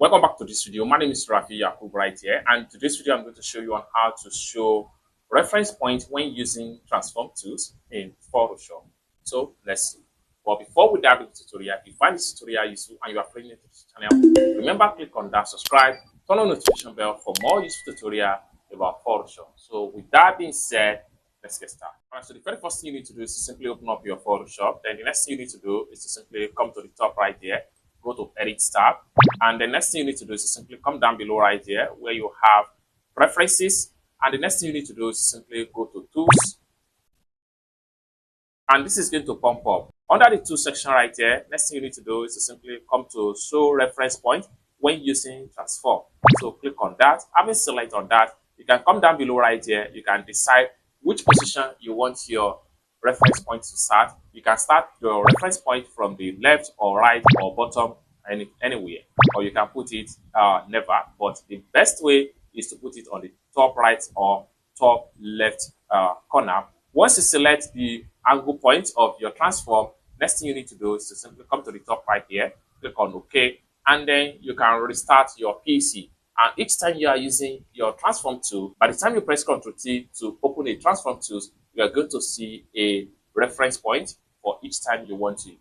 Welcome back to this video. My name is Rafi Yakub right here, and today's video I'm going to show you on how to show reference point when using transform tools in Photoshop. So let's see. But before we dive into the tutorial, if you find this tutorial useful and you are friendly to this channel, remember click on that subscribe, turn on the notification bell for more useful tutorial about Photoshop. So with that being said, let's get started. Alright, so the very first thing you need to do is to simply open up your Photoshop. Then the next thing you need to do is to simply come to the top right here, go to Edit tab, and the next thing you need to do is to simply come down below right here where you have Preferences, and the next thing you need to do is to simply go to Tools, and this is going to pump up. Under the Tools section right here, next thing you need to do is to simply come to Show Reference Point when using Transform. So click on that. Having select on that, you can come down below right here. You can decide which position you want your reference point to start. You can start your reference point from the left or right or bottom, anywhere, or you can put it never, but the best way is to put it on the top right or top left corner. Once you select the angle point of your transform, next thing you need to do is to simply come to the top right here, click on OK, and then you can restart your PC. And each time you are using your transform tool, by the time you press Ctrl T to open a transform tool, you are going to see a reference point for each time you want to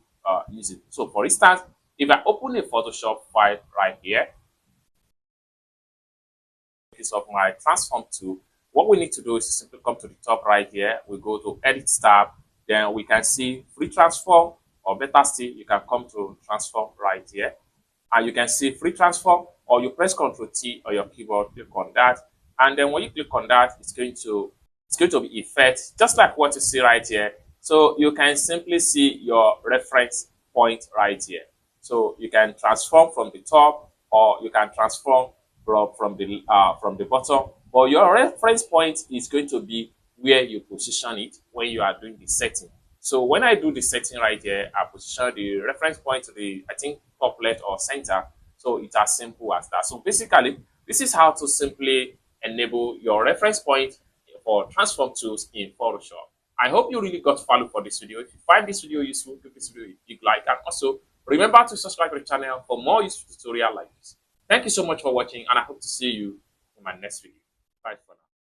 use it. So for instance, if I open a Photoshop file right here, this of my transform tool, what we need to do is to simply come to the top right here. We go to Edit tab, then we can see Free Transform, or better still, you can come to Transform right here, and you can see Free Transform, or you press Ctrl T on your keyboard, click on that, and then when you click on that, it's going to be effect, just like what you see right here. So you can simply see your reference point right here. So you can transform from the top, or you can transform from the bottom, but your reference point is going to be where you position it when you are doing the setting. So when I do the setting right here, I position the reference point to the, I think, top left or center. So it's as simple as that. So basically, this is how to simply enable your reference point for transform tools in Photoshop. I hope you really got value for this video. If you find this video useful, give this video a big like, and also remember to subscribe to the channel for more useful tutorials like this. Thank you so much for watching, and I hope to see you in my next video.